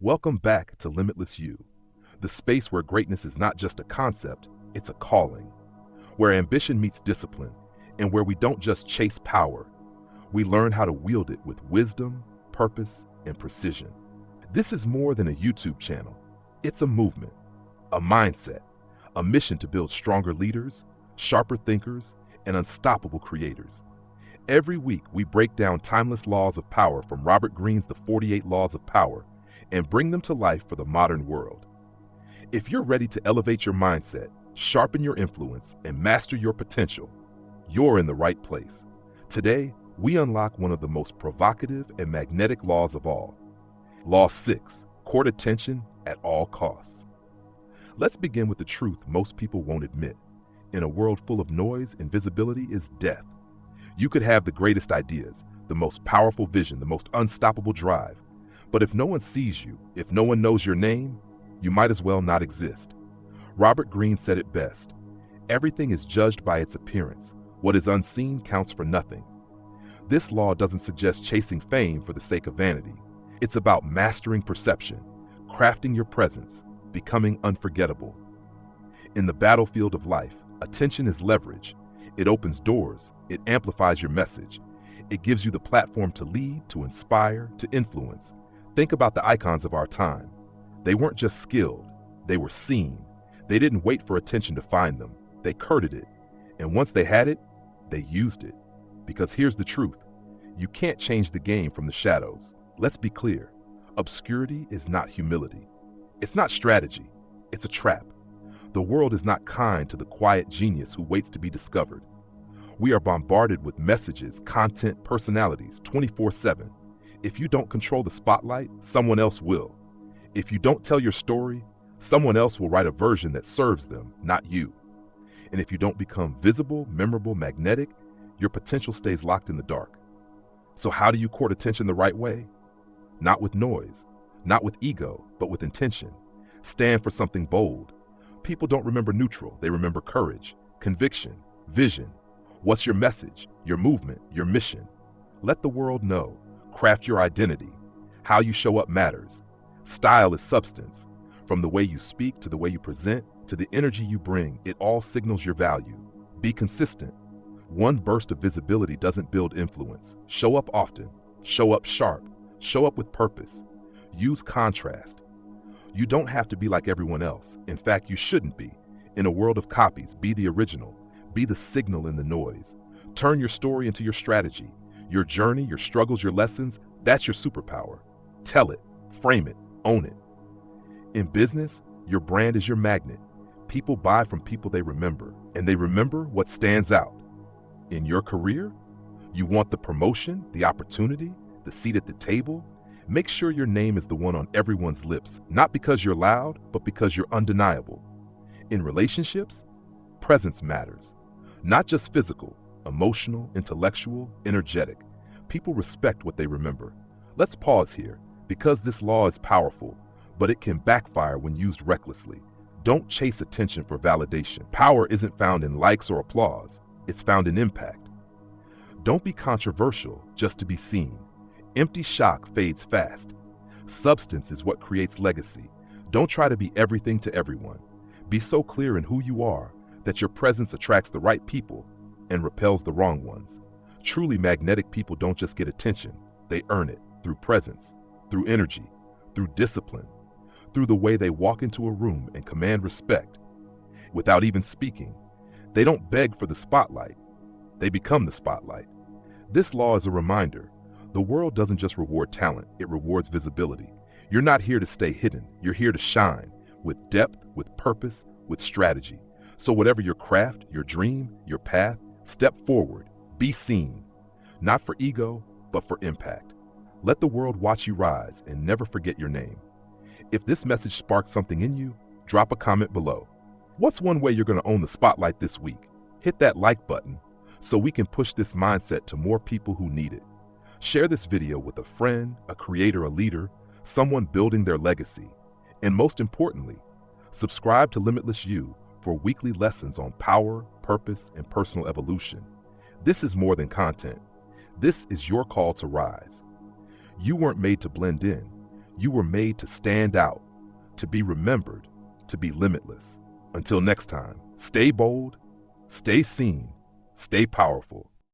Welcome back to Limitless You, the space where greatness is not just a concept, it's a calling, where ambition meets discipline, and where we don't just chase power, we learn how to wield it with wisdom, purpose, and precision. This is more than a YouTube channel. It's a movement, a mindset, a mission to build stronger leaders, sharper thinkers, and unstoppable creators. Every week, we break down timeless laws of power from Robert Greene's The 48 Laws of Power and bring them to life for the modern world. If you're ready to elevate your mindset, sharpen your influence, and master your potential, you're in the right place. Today, we unlock one of the most provocative and magnetic laws of all. Law 6, court attention at all costs. Let's begin with the truth most people won't admit. In a world full of noise, invisibility is death. You could have the greatest ideas, the most powerful vision, the most unstoppable drive. But if no one sees you, if no one knows your name, you might as well not exist. Robert Greene said it best. Everything is judged by its appearance. What is unseen counts for nothing. This law doesn't suggest chasing fame for the sake of vanity. It's about mastering perception, crafting your presence, becoming unforgettable. In the battlefield of life, attention is leverage. It opens doors. It amplifies your message. It gives you the platform to lead, to inspire, to influence. Think about the icons of our time. They weren't just skilled. They were seen. They didn't wait for attention to find them. They courted it. And once they had it, they used it. Because here's the truth. You can't change the game from the shadows. Let's be clear. Obscurity is not humility. It's not strategy. It's a trap. The world is not kind to the quiet genius who waits to be discovered. We are bombarded with messages, content, personalities 24/7. If you don't control the spotlight, someone else will. If you don't tell your story, someone else will write a version that serves them, not you. And if you don't become visible, memorable, magnetic, your potential stays locked in the dark. So how do you court attention the right way? Not with noise, not with ego, but with intention. Stand for something bold. People don't remember neutral, they remember courage, conviction, vision. What's your message, your movement, your mission? Let the world know. Craft your identity. How you show up matters. Style is substance. From the way you speak to the way you present to the energy you bring, it all signals your value. Be consistent. One burst of visibility doesn't build influence. Show up often. Show up sharp. Show up with purpose. Use contrast. You don't have to be like everyone else. In fact, you shouldn't be. In a world of copies, be the original. Be the signal in the noise. Turn your story into your strategy. Your journey, your struggles, your lessons, that's your superpower. Tell it, frame it, own it. In business, your brand is your magnet. People buy from people they remember, and they remember what stands out. In your career, you want the promotion, the opportunity, the seat at the table. Make sure your name is the one on everyone's lips, not because you're loud, but because you're undeniable. In relationships, presence matters. Not just physical, emotional, intellectual, energetic. People respect what they remember. Let's pause here, because this law is powerful, but it can backfire when used recklessly. Don't chase attention for validation. Power isn't found in likes or applause. It's found in impact. Don't be controversial just to be seen. Empty shock fades fast. Substance is what creates legacy. Don't try to be everything to everyone. Be so clear in who you are that your presence attracts the right people and repels the wrong ones. Truly magnetic people don't just get attention, they earn it through presence, through energy, through discipline, through the way they walk into a room and command respect. Without even speaking, they don't beg for the spotlight, they become the spotlight. This law is a reminder. The world doesn't just reward talent, it rewards visibility. You're not here to stay hidden, you're here to shine, with depth, with purpose, with strategy. So whatever your craft, your dream, your path, step forward, be seen. Not for ego, but for impact. Let the world watch you rise and never forget your name. If this message sparks something in you, drop a comment below. What's one way you're going to own the spotlight this week? Hit that like button so we can push this mindset to more people who need it. Share this video with a friend, a creator, a leader, someone building their legacy. And most importantly, subscribe to Limitless You for weekly lessons on power, purpose, and personal evolution. This is more than content. This is your call to rise. You weren't made to blend in. You were made to stand out, to be remembered, to be limitless. Until next time, stay bold, stay seen, stay powerful,